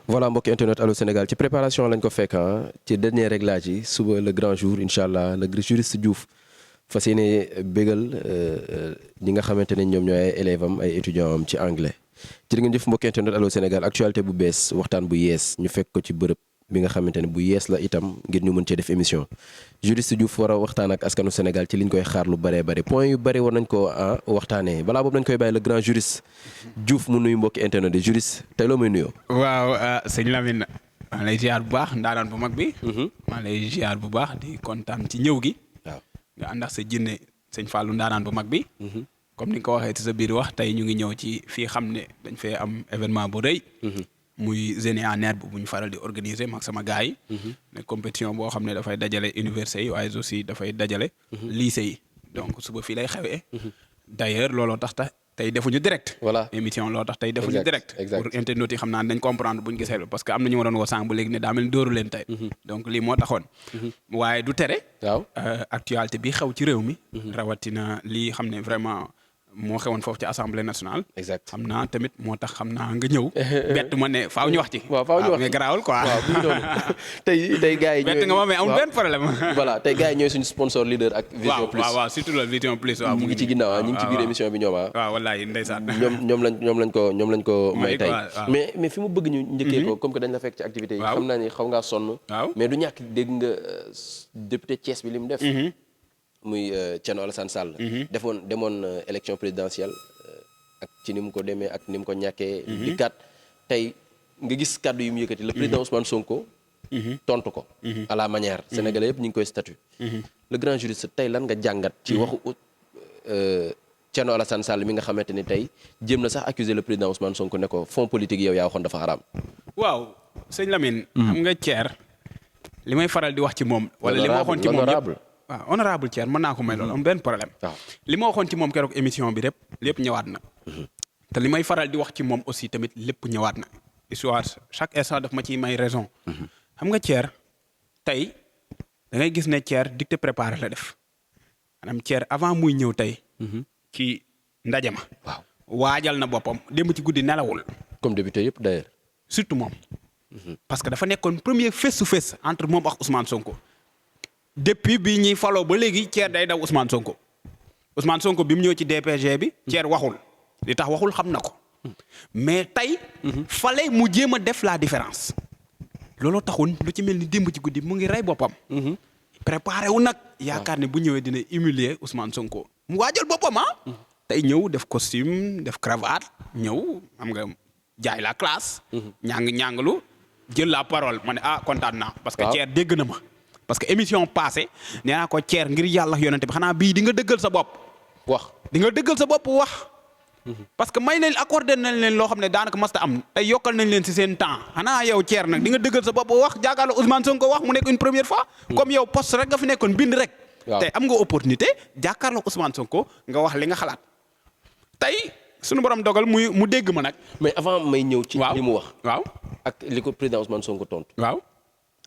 voilà mbokki internet Allô Sénégal ci préparation lañ ko fekk ci dernier réglage yi suba le grand jour incha allah le juriste Diouf fas yéene bégal ñi nga xamante ne ñoom ñooy ay élèves am ay étudiants am ci anglais. ci li ngeen jëf mbokki internet Allô Sénégal actualité bu bees waxtaan bu yees ñu fekk ko ci bërëb bi nga xamante ne bu yees la itam ngir ñu mën cee def émission juriste Diouf war a waxtaan ak askanu Sénégal ci liñ koy xaar lu bëree bëri point yu bëri war nañ ko waxtaanee balaa boobu nañ koy bàyyi le grand juriste Diouf mu nuyu mbokki internet de juriste tey loo muy nuyoo. waaw sëñ Lamine maa lay ziar bu baax ndaanaan bu mag bi. maa lay ziar bu baax di kontaan ci ñëw gi. waaw nga ànd ak sa jinne sëñ Fallou ndaanaan bu mag bi. comme ni nga ko waxee ci sa biir wax tey ñu ngi ñëw ci fii xam ne dañ fee am événement bu rëy. muy Génie en herbe bu ñu faral di organiser mag sama gars yi. ne compétition boo xam ne dafay dajale université yi waaye aussi dafay dajale. lycée yi donc suba fii lay xewee. d'ailleurs looloo tax tey defuñu direct. voilà émission looloo tax tey defuñu direct. exact pour internautes yi xam naa dañ comprendre buñ gisee parce que am na ñu ma doon woo sànq ba léegi ne daa mel ni dóoru leen tey. donc lii moo taxoon. waaye du tere. waaw actualité bi xew ci réew mi. rawatina lii xam ne vraiment. moo xewoon foofu ci assemblée nationale. exact xam naa tamit moo tax xam naa nga ñëw. bett ma ne faaw ñu wax ci. waaw faaw ñu wax ci mais garaawul quoi. waaw bu ñu doon tey gars yi. bett nga ma mais amul benn problème. voilà tey gars yi ñooy suñu sponsor leader ak. Vision Plus waaw surtout loolu Vision Plus. waaw ñu ngi ci ginnaaw ñu ngi ci biir émission bi ñoom waaw wallaay ndeysaan. ñoom lañ ko may tey. waaw mais fi mu bëgg ñu njëkkee ko comme que dañ la fekk ci activité yi. xam naa ni xaw ngaa sonn. waaw mais du ñàkk dégg nga député Thiès bi li mu def. muy Thierno Alassane Sall. demoon élection présidentielle. ak ci ni mu ko demee ak ni mu ko ñàkkee. di kat tey nga gis kàddu yu mu yëkkati le président Ousmane Sonko. tontu ko. à la manière sénégalais yëpp ñu ngi koy statut. le grand juriste tey lan nga jàngat. ci waxu Thierno Alassane Sall mi nga xamante ni tey jéem na sax accuser le président Ousmane Sonko ne ko fonds politique yow yaa waxoon dafa xaraam. waaw sëñ Lamine. xam nga Thier li may faral di wax ci moom. wala li ma waxoon ci moom yëpp waaw honorable Thier mën naa ko may loolu am benn problème. waaw li ma waxoon ci moom keroog émission bi lépp ñëwaat na. te li may faral di wax ci moom aussi tamit lépp ñëwaat na. histoire chaque instant daf ma ciy may raison. xam nga Thier tey da ngay gis ne Thier dicté préparé la def maanaam Thier avant muy ñëw tey. ci ndaje ma. waaw waajal na boppam démb ci guddi nelawul. comme député yëpp d'ailleurs. surtout moom. parce que dafa nekkoon premier face to face entre moom ak Ousmane Sonko. depuis bi ñuy faloo ba léegi Thier day daw Ousmane Sonko bi mu ñëw ci DPG bi. Thier waxul li tax waxul xam na ko. mais tey. fallait mu jéem a def la différence. looloo taxoon lu ci mel ni démb ci guddi mu ngi rey boppam. préparé wu nag. yaakaar ne bu ñëwee dina humilier Ousmane Sonko. mu waajal boppam tey ñëw def costume def cravate ñëw xam nga jaay la classe. ñaangalu jël la parole ma ne kontaan naa. parce que Thier dégg na ma. parce que émission passée nee naa ko Thier ngir yàlla yonente bi xanaa bii di nga dëggal sa bopp. di nga dëggal sa bopp wax. parce que may nañ accordé nañ leen loo xam ne daanaka masta am tey yokkal nañ leen ci seen temps xanaa yow Thier nag di nga dëggal sa bopp wax jàkkaarloo Ousmane Sonko wax mu nekk une première fois. comme yow poste rek nga fi nekkoon bind rek. tey am nga opportunité jàkkaarloo Ousmane Sonko nga wax li nga xalaat tey suñu borom dogal mu dégg ma nag. mais avant may ñëw ci li mu wax. waaw ak li ko président Ousmane Sonko tontu. waaw.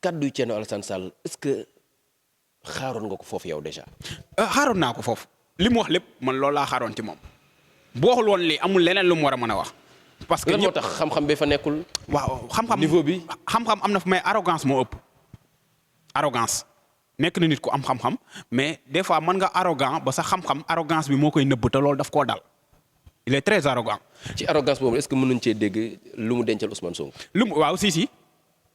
kaddu yu Thierno Alassane Sall est-ce que xaaroon nga ko foofu yow déjà. xaaroon naa ko foofu li mu wax lépp man loolu laa xaaroon ci moom bu waxul woon lii amul leneen lu mu war a mën a wax. parce que lan moo tax xam-xam bi fa nekkul. waaw xam-xam niveau bi. xam-xam am na fa mais arrogance moo ëpp. arrogance nekk na nit ku am xam-xam mais des fois mën nga arrogant ba sa xam-xam arrogance bi moo koy nëbb te loolu daf koo dal. il est très arrogant. ci arrogance boobu est-ce que mën nañu cee dégg lu mu dencal Ousmane Sonko. waaw si.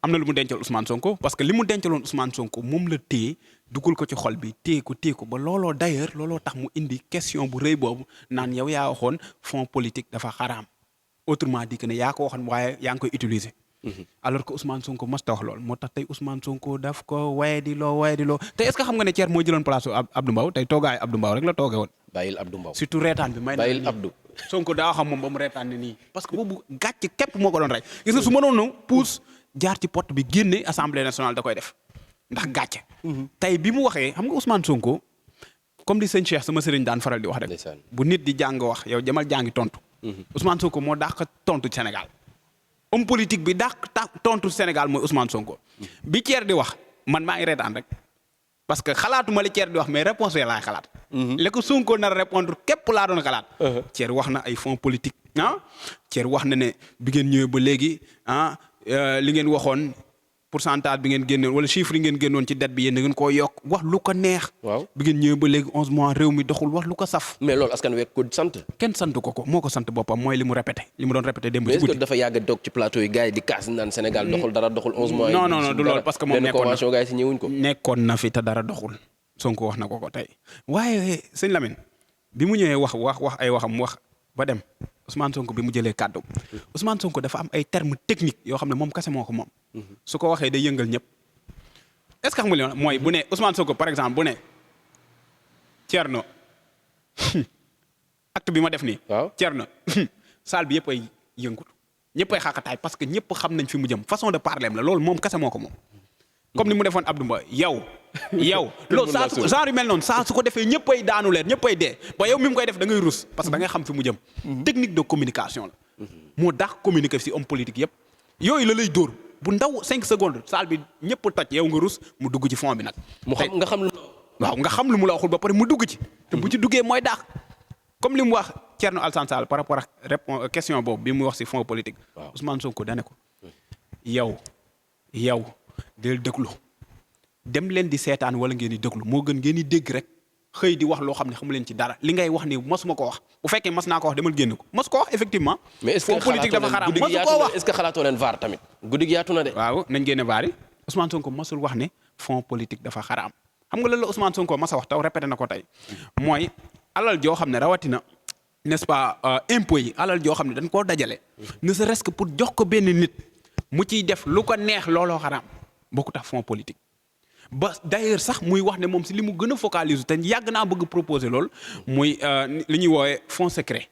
am na lu mu dencal Ousmane Sonko parce que li mu dencaloon Ousmane Sonko moom la téye dugal ko ci xol bi téye ko ba looloo d'ailleurs looloo tax mu indi question bu rëy boobu naan yow yaa waxoon fonds politique dafa xaraam autrement dit que ne yaa ko waxoon waaye yaa ngi koy utiliser. alors que Ousmane Sonko mos ta wax lool moo tax tey Ousmane Sonko daf ko waye di loo te est-ce que xam nga ne Thier moo jëloon place Abdou Mbow tey toogaay Abdou Mbow rek la toogee woon. bàyyil Abdou Mbow surtout reetaan bi may na bàyyil Abdou. Sonko daa xam moom ba mu reetaan ne nii parce que boobu gàcc képp moo ko doon rey gis nga su ma doon pousse jaar ci porte bi génne assemblée nationale da koy def ndax gàcce. tey bi mu waxee xam nga Ousmane Sonko comme di sëñ Cheikh sama sëriñ daan faral di wax rek. bu nit di jàng wax yow jamal jàngi tontu. Ousmane Sonko moo dàq tontu Sénégal. homme politique bi dàq tontu Sénégal mooy Ousmane Sonko. bi Thier di wax man maa ngi reetaan rek parce que xalaatuma li Thier di wax mais réponse yi laay xalaat. li ko Sonko nar a répondre képp laa doon xalaat. Thier wax na ay fonds politique Thier wax na ne bi ngeen ñëwee ba léegi li ngeen waxoon pourcentage bi ngeen génnoon wala chiffre yi ngeen génnoon ci dette bi yéen da ngeen koo yokk wax lu ko neex. waaw bi ngeen ñëwee ba léegi 11 mois réew mi doxul wax lu ko saf. mais loolu askan wi ko sant. kenn sant ko moo ko sant boppam mooy li mu répété li mu doon répété démb ci mais est-ce que guddi. dafa yàgg a toog ci plateau yi gars yi di kaas naan Sénégal doxul dara doxul 11 mois. non du loolu parce que moom benn convention gars yi si ñëwuñ ko. nekkoon na fi te dara doxul Sonko wax na ko tey waaye sëñ Lamine bi mu ñëwee wax ay waxam wax ba dem Ousmane Sonko bi mu jëlee kàddu Ousmane Sonko dafa am ay termes techniques yoo xam ne moom kese moo ko moom. su ko waxee day yëngal ñëpp est-ce que xam nga li mooy bu ne Ousmane Sonko par exemple bu ne Thierno acte bi ma def nii. waaw Thierno salle bi yëpp ay yëngut ñëpp ay xaqataay parce que ñëpp xam nañ fi mu jëm façon de parler la loolu moom kese moo ko moom. comme ni mu defoon Abdou Mbow yow. loolu saa su genre yu mel noonu saa su ko defee ñëpp ay daanu leen ñëpp ay dee ba yow mi mu koy def da ngay rus parce que da ngay xam fi mu jëm. technique de communication la. moo daax communiquer si homme politique yëpp. yooyu la lay dóor bu ndaw 5 secondes salle bi ñëpp toj yow nga rus mu dugg ci fond bi nag. nga xam lu. waaw nga xam lu mu la waxul ba pare mu dugg ci. te bu ci duggee mooy daax comme li mu wax Thierno Alassane Sall par rapport ak question boobu bi mu wax si fond politique. waaw Ousmane Sonko dane ko yow del déglu dem leen di seetaan wala ngeen di déglu moo gën ngeen di dégg rek xëy di wax loo xam ne xamu leen ci dara li ngay wax ni mosuma ko wax bu fekkee mas naa ko wax demal génn ko mos ko wax effectivement. mais est-ce que politique dafa xaraam mosu koo wax est-ce que xalaatoo leen vaar tamit guddi gi yaatu na de. waaw nañ génne vaar yi Ousmane Sonko mosul wax ne fond politique dafa xaraam xam nga lan la Ousmane Sonko mas a wax taw répété na ko tey mooy alal joo xam ne rawatina n'est-ce pas impôt yi alal joo xam ne dañ koo dajale. ne serait-ce que pour jox ko benn nit mu ciy def lu ko neex looloo xaraam bokkut ak fond politique. ba d'ailleurs sax muy wax ne moom si li mu gën a focaliser te yàgg naa bëgg proposer loolu muy li ñuy woowee fonds secret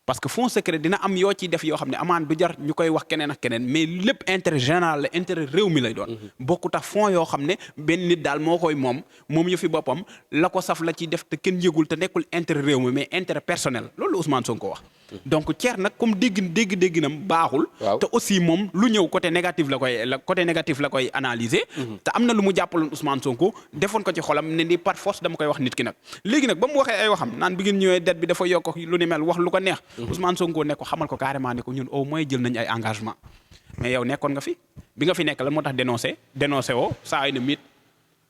parce que fonds secret dina am yoo ciy def yoo xam ne amaan du jar ñu koy wax keneen ak keneen mais lépp intérêt général la intérêt réew mi lay doon. bokkut ak fonds yoo xam ne benn nit daal moo koy moom yëfi boppam la ko saf la ciy def te kenn yëgul te nekkul intérêt réew mi mais intérêt personnel loolu Ousmane Sonko wax. donc Thier nag comme dégginam baaxul. te aussi moom lu ñëw côté négatif la koy analyser. te am na lu mu jàppaloon Ousmane Sonko defoon ko ci xolam ne ni par force dama koy wax nit ki nag. léegi nag ba mu waxee ay waxam naan bi ngeen ñëwee dette bi dafa yokk lu ni mel wax lu ko neex. Ousmane Sonko ne ko xamal ko carrément ne ko ñun au moins jël nañ ay engagement mais yow nekkoon nga fi bi nga fi nekk lan moo tax dénoncé woo saa ay na mit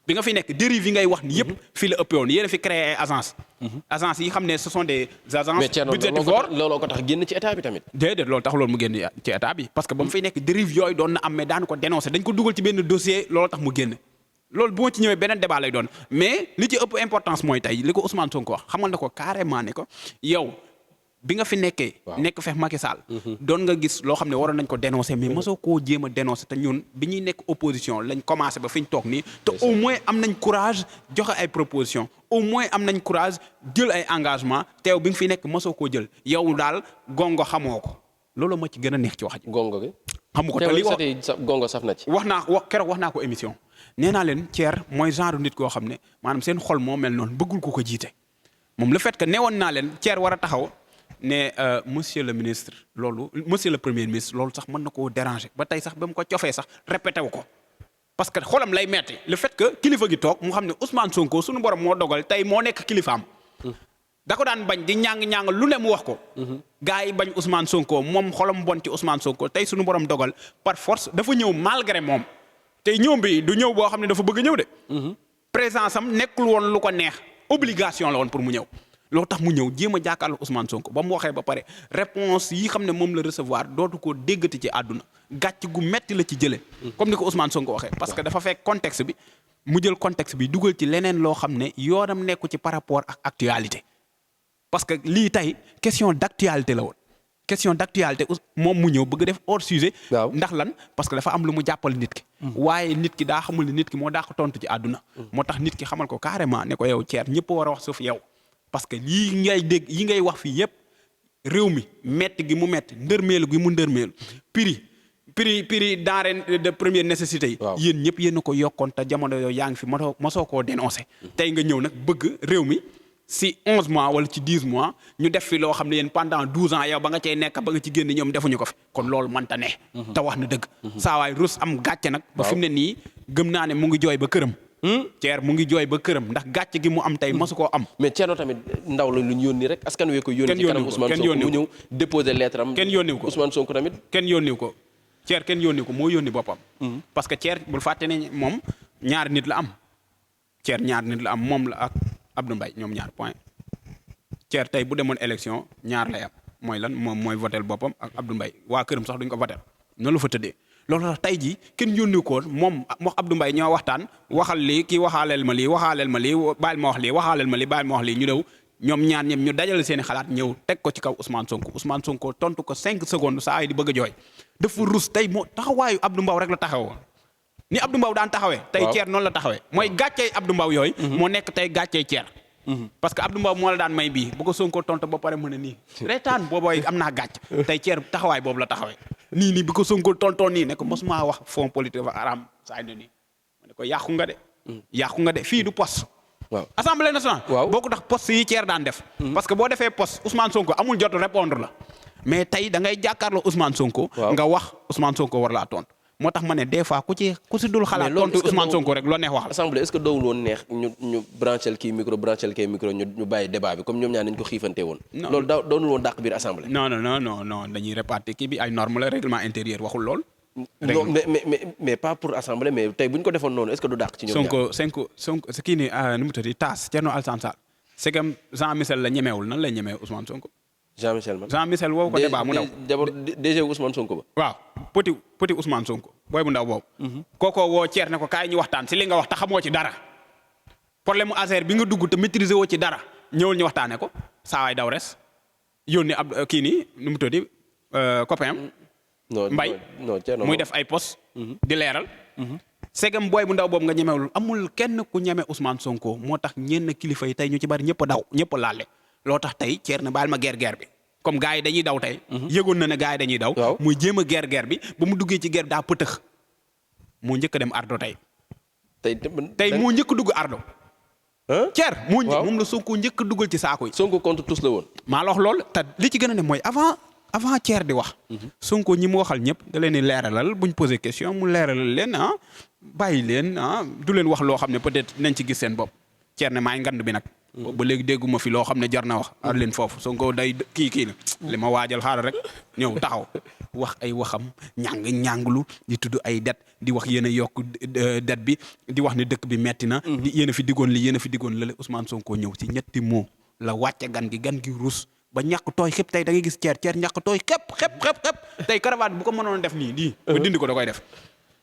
bi nga fi nekk dérive yi ngay wax ni yëpp fii la ëppee woon yéen a fi créé ay agence yi xam ne ce sont des agences budgétivores looloo ko tax génn ci état bi tamit. déedéet loolu tax loolu mu génn ci état bi parce que ba mu fiy nekk dérive yooyu doon na am mais daan ko dénoncé dañ ko dugal ci benn dossier loolu tax mu génn loolu bu ma ci ñëwee beneen débat lay doon mais li ci ëpp importance mooy tey li ko Ousmane Sonko wax xamal na ko carrément ne ko yow bi nga fi nekkee. nekk fex Macky Sall. doon nga gis loo xam ne waroon nañ ko dénoncer mais mosoo koo jéem a dénoncer te ñun bi ñuy nekk opposition lañ commencé ba fi ñu toog nii. te au moins am nañ courage joxe ay propositions au moins am nañ courage jël ay engagement teew bi nga fi nekk mosoo koo jël yow daal gongo xamoo ko loolu ma ci gën a neex ci wax ji. gongo gi. xamu ko te li gongo saf na ci. keroog wax naa ko émission nee naa leen Thier mooy genre nit koo xam ne maanaam seen xol moo mel noonu bëggul ko jiite moom le fait que newoon naa leen Thier war a taxaw. ne monsieur le ministre loolu monsieur le premier ministre loolu sax mën na koo déranger ba tey sax ba mu ko cofee sax répété wu ko parce que xolam lay metti le fait que kilifa gi toog mu xam ne Ousmane Sonko suñu borom moo dogal tey moo nekk kilifaam. da ko daan bañ di ñàng lu ne mu wax ko. gars yi bañ Ousmane Sonko moom xolam bon ci Ousmane Sonko tey suñu borom dogal par force dafa ñëw malgré moom tey ñëw bi du ñëw boo xam ne dafa bëgg a ñëw de. présence am nekkul woon lu ko neex obligation la woon pour mu ñëw. loolu tax mu ñëw jéem a jàkkaarloo Ousmane Sonko ba mu waxee ba pare réponse yi xam ne moom la recevoir dootu ko déggati ci àdduna gàcc gu metti la ci jëlee. comme ni ko Ousmane Sonko waxee. parce que dafa fekk contexte bi mu jël contexte bi dugal ci leneen loo xam ne yoonam nekku ci par rapport ak actualité. parce que lii tey question d'actualité la woon question d'actualité moom mu ñëw bëgg def hors sujet. ndax lan parce que dafa am lu mu jàppal nit ki. waaye nit ki daa xamul ne nit ki moo daa ko tontu ci àdduna. moo tax nit ki xamal ko carrément ne ko yow Thier ñëpp war a wax sauf yow. parce que lii ngay dégg yi ngay wax fii yépp réew mi metti gi mu metti ndërmeelu gi mu ndërmeelu prix denrée de première nécessité yi. yéen ñëpp yéen a ko yokkoon te jamono yooyu yaa ngi fi mosoo koo dénoncé. tey nga ñëw nag bëgg réew mi si 11 mois wala ci 10 mois ñu def fi loo xam ne yéen pendant 12 ans yow ba nga cay nekk ba nga ci génn ñoom defuñu ko fi kon loolu mënta ne. te wax na dëgg. saa waay rus am gàcce nag. ba fi mu ne nii gëm naa ne mu ngi jooy ba këram. Thier mu ngi jooy ba këram ndax gàcce gi mu am tey mosu koo am. mais Thierno tamit ndaw la lu ñu yónni rek askan wi ko yónni ci kanam Ousmane Sonko mu ñëw déposer lettre am. kenn yónniw ko Ousmane Sonko tamit. kenn yónniw ko Thier kenn yónni ko moo yónni boppam. parce que Thier bul fàtte ne moom ñaari nit la am. Thier ñaari nit la am moom la ak Abdou Mbaye ñoom ñaar point. Thier tey bu demoon élection ñaar lay am mooy lan moom mooy votel boppam ak Abdou Mbaye waa këram sax duñ ko votel noonu la fa tëddee. loolu tax tey jii kenn yónni ko moom wax Abdou Mbaye ñoo waxtaan waxal lii kii waxaaleel ma lii bàyyil ma wax lii waxaaleel ma lii bàyyil ma wax lii ñu dew ñoom ñaar ñëpp ñu dajale seen i xalaat ñëw teg ko ci kaw Ousmane Sonko tontu ko 5 secondes saa yi di bëgg a jooy dafa rus tey moo taxawaayu Abdou Mbow rek la taxawoo ni Abdou Mbow daan taxawee. tey Thier noonu la taxawee mooy gàccey Abdou Mbow yooyu. moo nekk tey gàccey Thier. parce que Abdou Mbow moo la daan may bii bu ko Sonko tontu ba pare mën a nii reetaan boobooy am naa gàcc tey Thier taxawaay boobu la taxawee nii bi ko Sonko tontoon nii ne ko mosuma wax fond politique dafa araam saa yi nii ma ne ko yàqu nga de fii du poste. waaw assemblée nationale. waaw boo ko tax poste yi Thier daan def. parce que boo defee poste Ousmane Sonko amul jot répondre la mais tey da ngay jàkkaarloo Ousmane Sonko. nga wax Ousmane Sonko war laa tontu. moo tax ma ne des fois ku si dul xalaat tontu Ousmane Sonko rek loo neex wax la. assemblée est-ce que doowul woon neex ñu branchel kii micro ñu bàyyi débat bi comme ñoom ñaar nañ ko xiifante woon. loolu doonul woon dàq biir assemblée. non dañuy répartir kii bi ay normes la règlement intérieur waxul lool. non mais pas pour assemblée mais tey bu ñu ko defoon noonu est-ce que du dàq ci ñoom ñaar. Sonko kii ni nu mu tudd Tass Thierno Alassane Sall c'est que Jean Michel la ñemewul nan lay ñemee Ousmane Sonko. Jean Michel man Jean Michel woowu ko débat mu daw. d'abord DG Ousmane Sonko ba. waaw petit Ousmane Sonko booy bu ndaw boobu. kookoo woo Thier ne ko kaay ñu waxtaan si li nga wax te xamoo ci dara. problème mu affaire bi nga dugg te maîtriser woo ci dara ñëwul ñu waxtaanee ko saa waay daw res yónni ab kii nii nu mu tudd copain Mbaye muy def ay post di leeral. segam booy bu ndaw boobu nga ñemewul amul kenn ku ñeme Ousmane Sonko moo tax ñenn kilifa yi tey ñu ci bari ñëpp a daw ñëpp a laale. loo tax tey Thier na baal ma guerre bi comme gars yi dañuy daw tey. yëgoon na ne gars yi dañuy daw. muy jéem a guerre bi ba mu duggee ci guerre bi daa pëtëx moo njëkk a dem ardo tey. tey moo njëkk a dugg ardo. Thier moom la Sonko njëkk a duggal ci saako yi. Sonko contre tous la woon. maa la wax loolu te li ci gën a ne mooy avant Thier di wax. Sonko ñi mu waxal ñëpp da leen di leeralal buñ posé question mu leeralal leen bàyyi leen du leen wax loo xam ne peut-être nañ ci gis seen bopp Thier ne maay ngand bi nag. ba léegi dégguma fi loo xam ne jar na wax ar leen foofu Sonko day kii na li ma waajal xaaral rek ñëw taxaw wax ay waxam ñànglu di tudd ay det di wax yéen a yokk det bi di wax ne dëkk bi metti na di yéen a fi diggoon li yéen a fi diggoon lale Ousmane Sonko ñëw ci ñetti moo la wàcce gan gi rus ba ñàkk tooy xëpp tey da ngay gis Thier ñàkk tooy xëpp tey caravane bu ko mënoon def nii ba dindi ko da koy def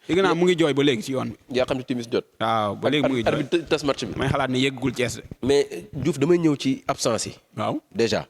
léegi naa mu ngi jooy ba léegi ci yoon bi. yaa xam ne timis jot. waaw ba léegi mu ngi jooy arbitre tas match bi. may xalaat ne yeggul Thiès. mais Diouf damay ñëw ci absence yi. waaw déjà.